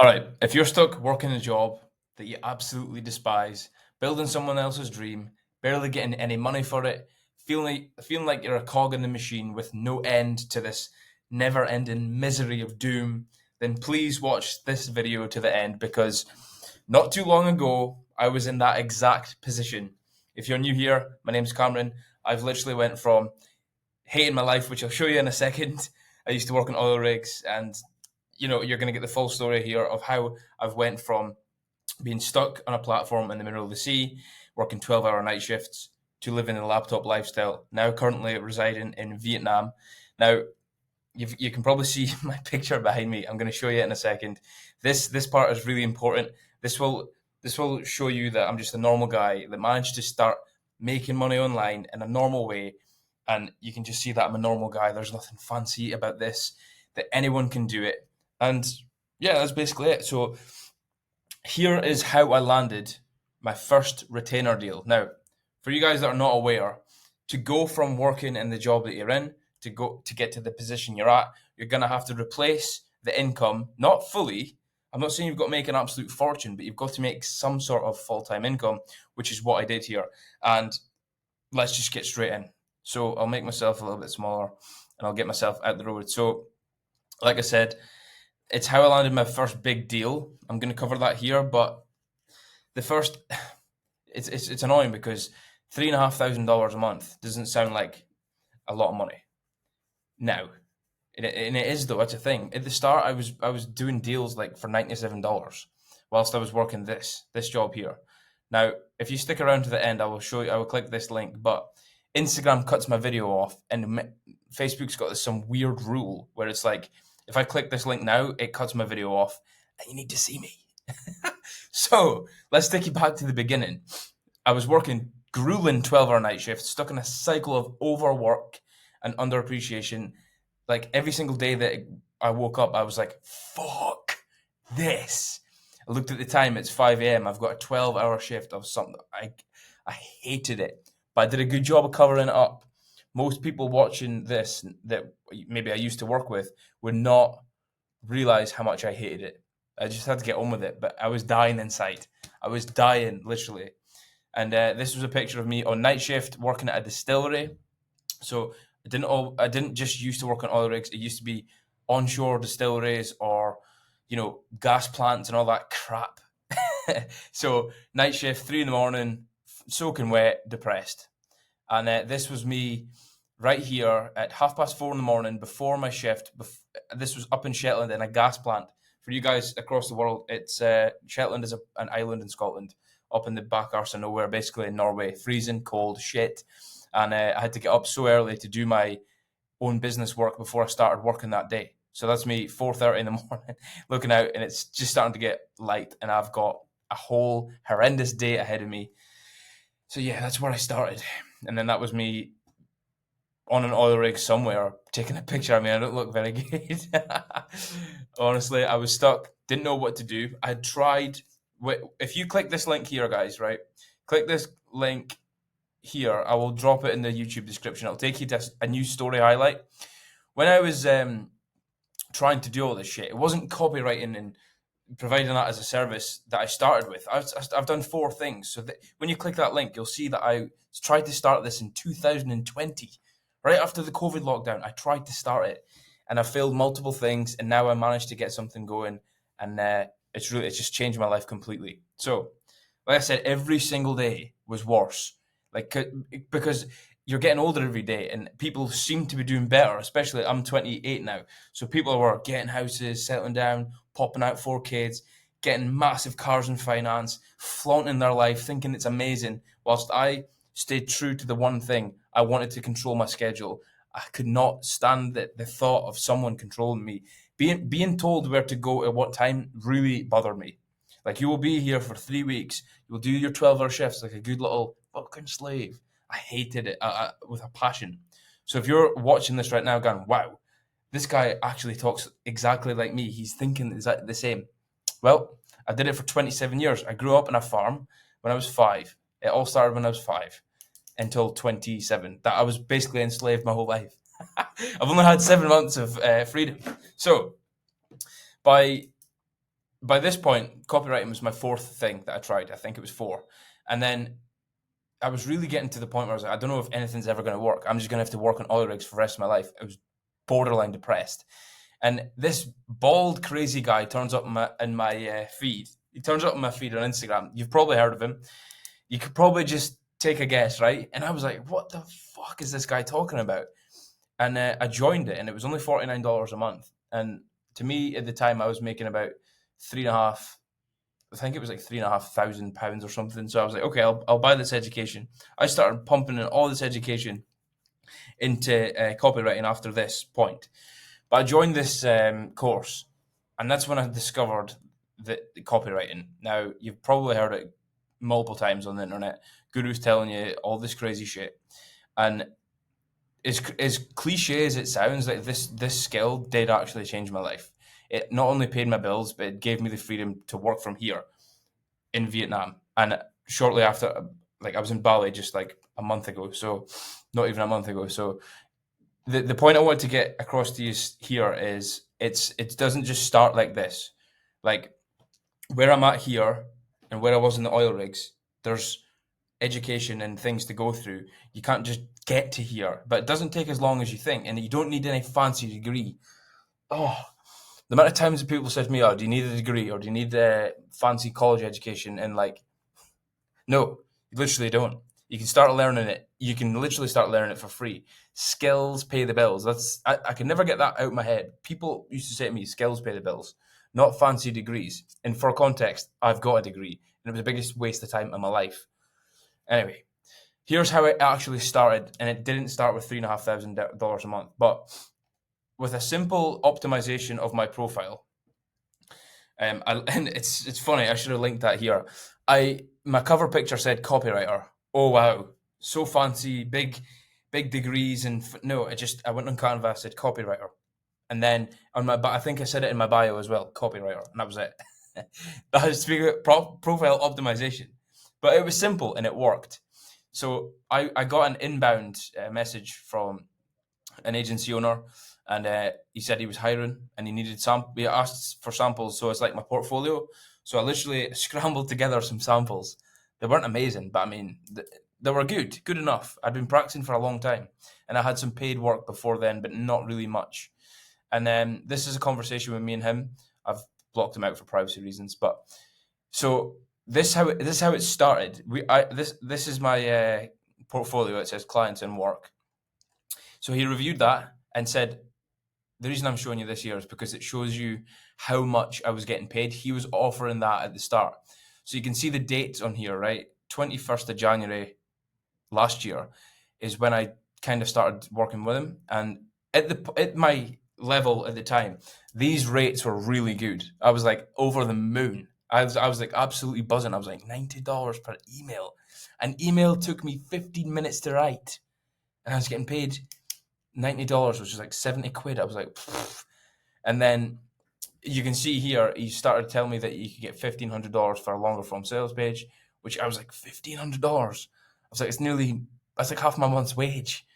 All right, if you're stuck working a job that you absolutely despise, building someone else's dream, barely getting any money for it, feeling like you're a cog in the machine with no end to this never-ending misery of doom, then please watch this video to the end because not too long ago I was in that exact position. If you're new here, my name's Cameron. I've literally went from hating my life, which I'll show you in a second. I used to work on oil rigs, and you're going to get the full story here of how I've went from being stuck on a platform in the middle of the sea, working 12-hour night shifts, to living a laptop lifestyle. Now currently residing in Vietnam. Now you can probably see my picture behind me. I'm going to show you it in a second. This part is really important. This will show you that I'm just a normal guy that managed to start making money online in a normal way, and you can just see that I'm a normal guy. There's nothing fancy about this. That anyone can do it, and yeah, that's basically it. So here is how I landed my first retainer deal. Now, for you guys that are not aware, to go from working in the job that you're in to get to the position you're at, you're gonna have to replace the income, not fully. I'm not saying you've got to make an absolute fortune, but you've got to make some sort of full-time income, which is what I did here. And let's just get straight in. So I'll make myself a little bit smaller and I'll get myself out the road. So, like I said, it's how I landed my first big deal. I'm going to cover that here, but the first, it's annoying because $3,500 a month doesn't sound like a lot of money now, and it is though. That's a thing. At the start, I was doing deals like for $97 whilst I was working this job here. Now, if you stick around to the end, I will show you. I will click this link, but Instagram cuts my video off, and Facebook's got some weird rule where it's like, if I click this link now, it cuts my video off, and you need to see me. So let's take you back to the beginning. I was working grueling 12-hour night shifts, stuck in a cycle of overwork and underappreciation. Like every single day that I woke up, I was like, fuck this. I looked at the time, it's 5 a.m. I've got a 12-hour shift of something. I hated it, but I did a good job of covering it up. Most people watching this that maybe I used to work with would not realize how much I hated it. I just had to get on with it, but I was dying inside. I was dying, literally. And this was a picture of me on night shift working at a distillery. So I didn't just used to work on oil rigs. It used to be onshore distilleries or gas plants and all that crap. So night shift, 3 in the morning, soaking wet, depressed. And this was me right here at 4:30 in the morning before my shift. This was up in Shetland in a gas plant. For you guys across the world, it's Shetland is an island in Scotland, up in the back arse of nowhere, basically in Norway, freezing cold shit. And I had to get up so early to do my own business work before I started working that day. So that's me, 4:30 in the morning, looking out, and it's just starting to get light, and I've got a whole horrendous day ahead of me. So yeah, that's where I started, and then that was me on an oil rig somewhere taking a picture. I mean, I don't look very good. Honestly, I was stuck, didn't know what to do. I tried. If you click this link here, guys, right? Click this link here. I will drop it in the YouTube description. It'll take you to a new story highlight. When I was trying to do all this shit, it wasn't copywriting and providing that as a service that I started with. I've done 4 things. So when you click that link, you'll see that I tried to start this in 2020, right after the COVID lockdown. I tried to start it, and I failed multiple things, and now I managed to get something going, and it's just changed my life completely. So, like I said, every single day was worse, like because you're getting older every day, and people seem to be doing better. Especially, I'm 28 now, so people were getting houses, settling down, popping out 4 kids, getting massive cars and finance, flaunting their life, thinking it's amazing. Whilst I stayed true to the one thing: I wanted to control my schedule. I could not stand the thought of someone controlling me. Being told where to go at what time really bothered me. Like, you will be here for 3 weeks. You will do your 12-hour shifts like a good little fucking slave. I hated it with a passion. So if you're watching this right now going, wow, this guy actually talks exactly like me, he's thinking exactly the same. Well, I did it for 27 years. I grew up in a farm when I was 5. It all started when I was 5 until 27. That I was basically enslaved my whole life. I've only had 7 months of freedom. So by by this point, copywriting was my fourth thing that I tried. I think it was four. And then I was really getting to the point where I was like, I don't know if anything's ever going to work. I'm just going to have to work on oil rigs for the rest of my life. I was borderline depressed. And this bald, crazy guy turns up in my feed. He turns up in my feed on Instagram. You've probably heard of him. You could probably just take a guess, right? And I was like, what the fuck is this guy talking about? And I joined it, and it was only $49 a month. And to me, at the time, I was making about three and a half. I think it was like £3,500 or something. So I was like, okay, I'll buy this education. I started pumping in all this education into copywriting after this point. But I joined this course, and that's when I discovered the copywriting. Now, you've probably heard it multiple times on the internet. Gurus telling you all this crazy shit. And as cliche as it sounds, like this skill did actually change my life. It not only paid my bills, but it gave me the freedom to work from here in Vietnam. And shortly after, like I was in Bali just like a month ago, so not even a month ago. So the point I want to get across to you here is it doesn't just start like this. Like where I'm at here and where I was in the oil rigs, there's education and things to go through. You can't just get to here, but it doesn't take as long as you think, and you don't need any fancy degree. Oh, the amount of times that people said to me, "Oh, do you need a degree or do you need a fancy college education?" And like, no, you literally don't. You can start learning it. You can literally start learning it for free. Skills pay the bills. I can never get that out of my head. People used to say to me, "Skills pay the bills, not fancy degrees." And for context, I've got a degree, and it was the biggest waste of time in my life. Anyway, here's how it actually started, and it didn't start with $3,500 a month, but with a simple optimization of my profile. And it's funny. I should have linked that here. My cover picture said copywriter. Oh wow, so fancy, big degrees, and no, I went on Canva, said copywriter, and then but I think I said it in my bio as well, copywriter, and that was it. That was profile optimization, but it was simple and it worked. So I got an inbound message from an agency owner, and he said he was hiring and he needed he asked for samples, so it's like my portfolio. So I literally scrambled together some samples. They weren't amazing, but I mean they were good enough. I'd been practicing for a long time, and I had some paid work before then, but not really much. And then this is a conversation with me and him. I've blocked him out for privacy reasons, but so this is how it started. This is my portfolio. It says clients and work. So he reviewed that and said, the reason I'm showing you this here is because it shows you how much I was getting paid. He was offering that at the start. So you can see the dates on here, right? 21st of January last year is when I kind of started working with him. And at my level at the time, these rates were really good. I was like over the moon. I was like absolutely buzzing. I was like $90 per email. An email took me 15 minutes to write, and I was getting paid $90, which is like 70 quid. I was like, pfft. And then you can see here, he started telling me that you could get $1,500 for a longer form sales page, which I was like, $1,500. I was like, that's like half my month's wage.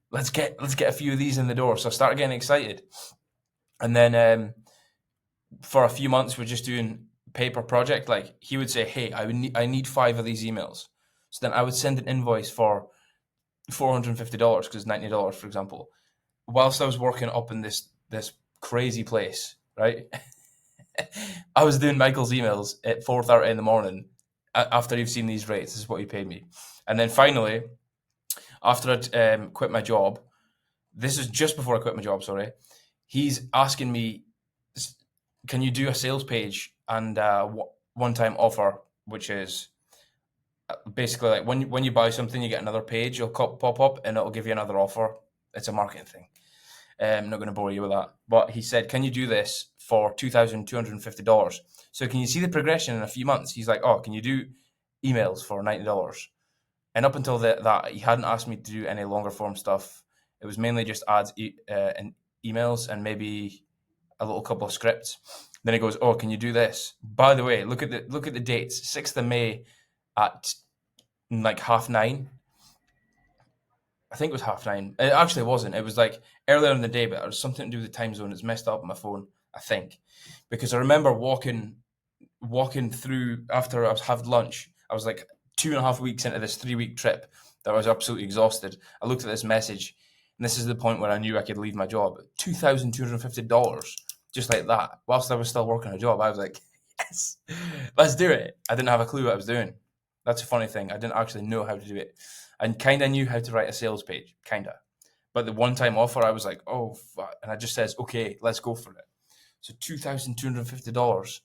Let's get a few of these in the door. So I started getting excited. And then for a few months, we're just doing paper project. Like he would say, hey, I need 5 of these emails. So then I would send an invoice for $450 because it's $90, for example, whilst I was working up in this crazy place, right? I was doing Michael's emails at 4:30 in the morning after you've seen these rates. This is what he paid me. And then finally, after I'd quit my job, this is just before I quit my job, sorry, he's asking me, can you do a sales page and one-time offer, which is basically like when you buy something, you get another page, you'll pop up and it'll give you another offer. It's a marketing thing. I'm not going to bore you with that. But he said, can you do this for $2,250? So can you see the progression in a few months? He's like, oh, can you do emails for $90? And up until that, he hadn't asked me to do any longer form stuff. It was mainly just ads and emails and maybe a little couple of scripts. Then he goes, oh, can you do this? By the way, look at the dates. 6th of May at like 9:30. I think it was 9:30. It actually wasn't. It was like earlier in the day, but it was something to do with the time zone. It's messed up on my phone, I think. Because I remember walking walking through after I had lunch. I was like 2.5 weeks into this 3 week trip that I was absolutely exhausted. I looked at this message, and this is the point where I knew I could leave my job. $2,250, just like that, whilst I was still working a job. I was like, yes, let's do it. I didn't have a clue what I was doing. That's a funny thing. I didn't actually know how to do it. I kind of knew how to write a sales page, kind of. But the one-time offer, I was like, oh, fuck. And I just says, okay, let's go for it. So $2,250.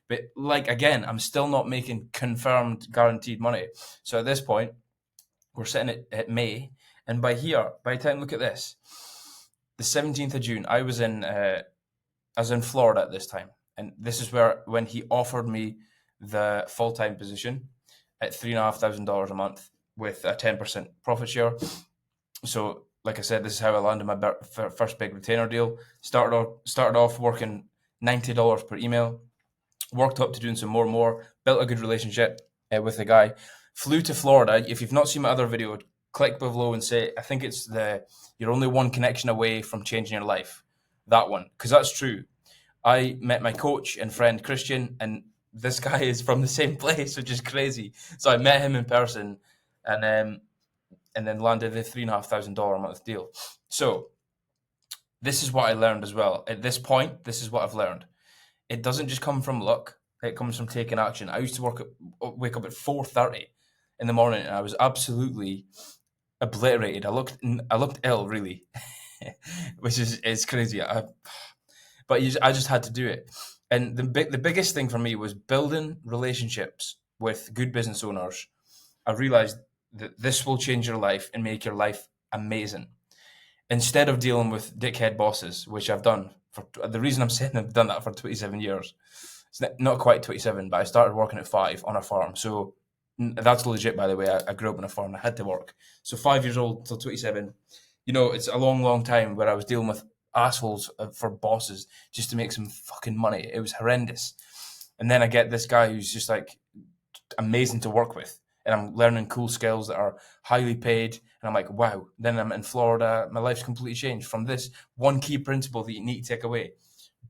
But like, again, I'm still not making confirmed guaranteed money. So at this point, we're sitting at May. And by the time, look at this, the 17th of June, I was in Florida at this time. And this is when he offered me the full-time position at $3,500 a month with a 10% profit share. So, like I said, this is how I landed my first big retainer deal. Started off working $90 per email, worked up to doing some more and more, built a good relationship with the guy, flew to Florida. If you've not seen my other video, click below and say, I think it's you're only one connection away from changing your life. That one, because that's true. I met my coach and friend Christian, and this guy is from the same place, which is crazy. So I met him in person, and then landed the $3,500 a month deal. So this is what I learned as well. At this point, this is what I've learned. It doesn't just come from luck. It comes from taking action. I used to wake up at 4:30 in the morning, and I was absolutely obliterated. I looked ill, really, which is crazy. I just had to do it. And the biggest thing for me was building relationships with good business owners. I realized that this will change your life and make your life amazing. Instead of dealing with dickhead bosses, which I've done for the reason I'm saying I've done that for 27 years. It's not quite 27, but I started working at 5 on a farm. So that's legit, by the way. I grew up on a farm. I had to work. So 5 years old till 27. It's a long, long time where I was dealing with assholes for bosses just to make some fucking money. It was horrendous. And then I get this guy who's just like amazing to work with, and I'm learning cool skills that are highly paid, and I'm like, wow. Then I'm in Florida. My life's completely changed from this one key principle that you need to take away: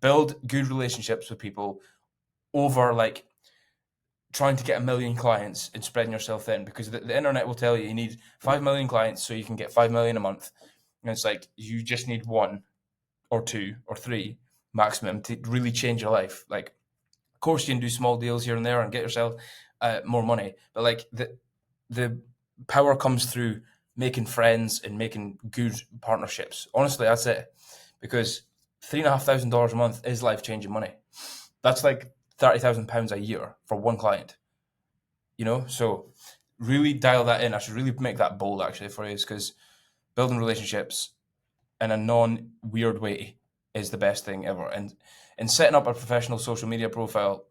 build good relationships with people over like trying to get 1 million clients and spreading yourself thin, because the internet will tell you need 5 million clients so you can get 5 million a month, and it's like you just need 1 or 2 or 3 maximum to really change your life. Like, of course, you can do small deals here and there and get yourself more money, but like the power comes through making friends and making good partnerships. Honestly, that's it. Because $3,500 a month is life changing money. That's like £30,000 a year for one client. So really dial that in. I should really make that bold actually for you, because building relationships in a non-weird way is the best thing ever. And setting up a professional social media profile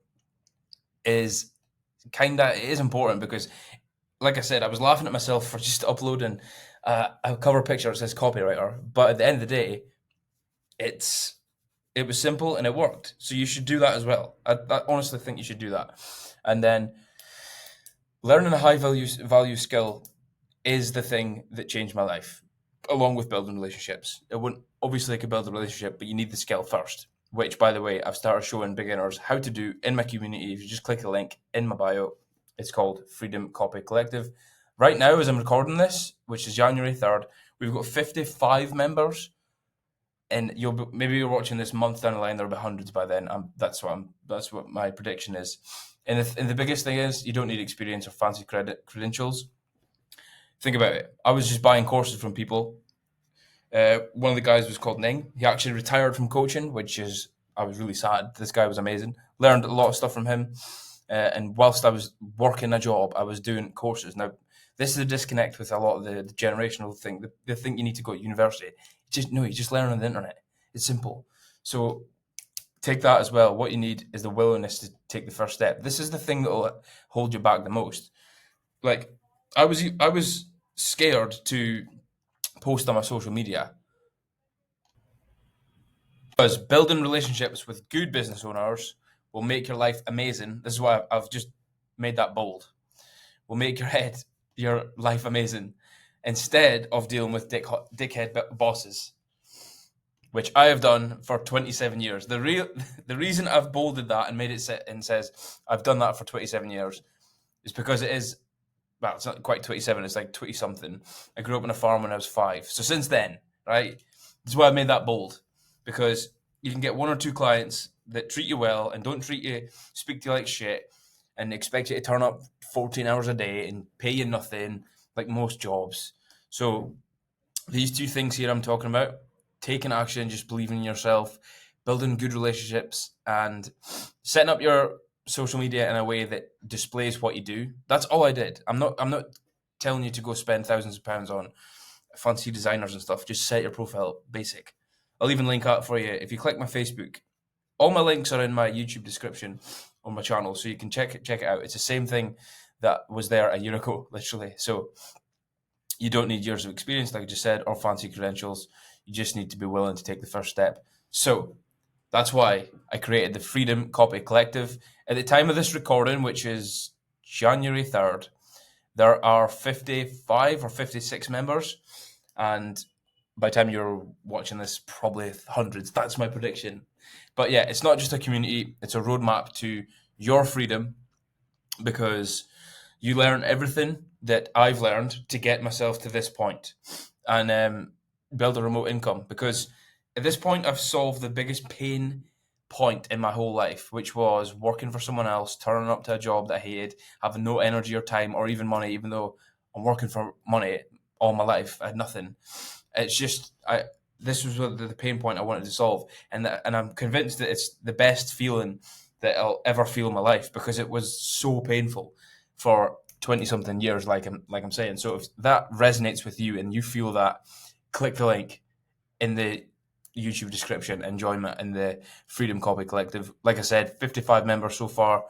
is it is important, because like I said, I was laughing at myself for just uploading a cover picture that says copywriter, but at the end of the day, it was simple and it worked. So you should do that as well. I honestly think you should do that. And then learning a high value skill is the thing that changed my life, along with building relationships. Obviously I could build a relationship, but you need the skill first, which, by the way, I've started showing beginners how to do in my community. If you just click the link in my bio, it's called Freedom Copy Collective. Right now, as I'm recording this, which is January 3rd, we've got 55 members, and maybe you're watching this month down the line, there'll be hundreds by then. That's what my prediction is. And the biggest thing is, you don't need experience or fancy credentials. Think about it. I was just buying courses from people. One of the guys was called Ning. He actually retired from coaching, I was really sad. This guy was amazing. Learned a lot of stuff from him. And whilst I was working a job, I was doing courses. Now, this is a disconnect with a lot of the generational thing. They think you need to go to university. You just learn on the internet. It's simple. So take that as well. What you need is the willingness to take the first step. This is the thing that will hold you back the most. Like, I was scared to post on my social media, because building relationships with good business owners will make your life amazing. This is why I've just made that bold. Will make your life amazing, instead of dealing with dickhead bosses. which I have done for 27 years. The reason I've bolded that and made it sit and says I've done that for 27 years is because it is, well, it's not quite 27, it's like 20 something. I grew up on a farm when I was 5. So since then, right, this is why I made that bold, because you can get one or two clients that treat you well and don't treat you, speak to you like shit, and expect you to turn up 14 hours a day and pay you nothing, like most jobs. So these two things here I'm talking about, taking action, just believing in yourself, building good relationships, and setting up your social media in a way that displays what you do. That's all I did. I'm not telling you to go spend thousands of pounds on fancy designers and stuff. Just set your profile up, basic. I'll even link out for you. If you click my Facebook, all my links are in my YouTube description on my channel, so you can check it out. It's the same thing that was there a year ago, literally. So you don't need years of experience, like I just said, or fancy credentials. You just need to be willing to take the first step. So that's why I created the Freedom Copy Collective. At the time of this recording, which is January 3rd, there are 55 or 56 members. And by the time you're watching this, probably hundreds. That's my prediction. But yeah, it's not just a community, it's a roadmap to your freedom, because you learn everything that I've learned to get myself to this point and build a remote income. Because at this point, I've solved the biggest pain point in my whole life, which was working for someone else, turning up to a job that I hated, having no energy or time or even money, even though I'm working for money all my life. I had nothing. It's just this was the pain point I wanted to solve, and I'm convinced that it's the best feeling that I'll ever feel in my life, because it was so painful for 20 something years, like I'm saying. So if that resonates with you and you feel that, click the link in the YouTube description and join me in the Freedom Copy Collective. Like I said, 55 members so far.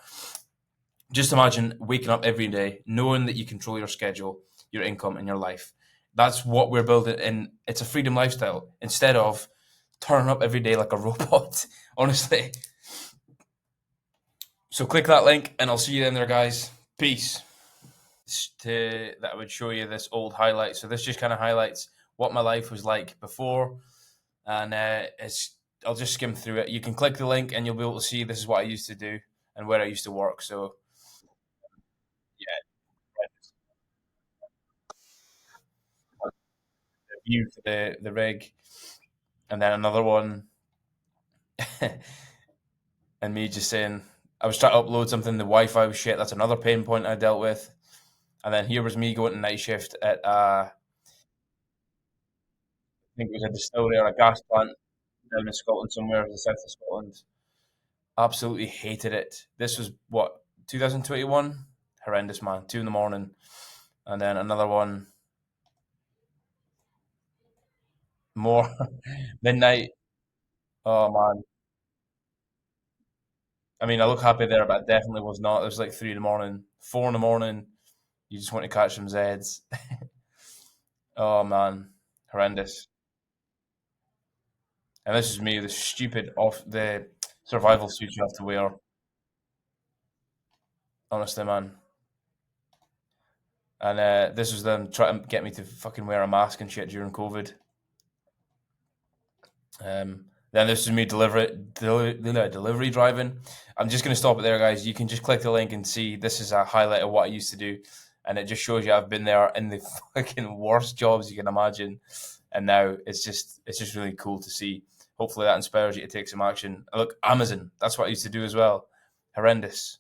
Just imagine waking up every day knowing that you control your schedule, your income, and your life. That's what we're building, and it's a freedom lifestyle instead of turning up every day like a robot. Honestly. So click that link, and I'll see you in there, guys. Peace. That would show you this old highlight. So this just kind of highlights what my life was like before, and I'll just skim through it. You can click the link, and you'll be able to see this is what I used to do and where I used to work. So yeah, the view for the rig, and then another one, and me just saying I was trying to upload something. The Wi-Fi was shit. That's another pain point I dealt with. And then here was me going to night shift at I think it was a distillery or a gas plant down in Scotland somewhere, in the south of Scotland. Absolutely hated it. This was what, 2021? Horrendous, man. 2 in the morning, and then another one more midnight. Oh man. I mean, I look happy there, but I definitely was not. It was like 3 in the morning, 4 in the morning. You just want to catch some Zeds. Oh man, horrendous. And this is me, the stupid off the survival suit you have to wear. Honestly, man. And this was them trying to get me to fucking wear a mask and shit during COVID. Then this is me delivery driving. I'm just going to stop it there, guys. You can just click the link and see this is a highlight of what I used to do, and it just shows you I've been there in the fucking worst jobs you can imagine, and now it's just really cool to see. Hopefully that inspires you to take some action. Look, Amazon. That's what I used to do as well. Horrendous.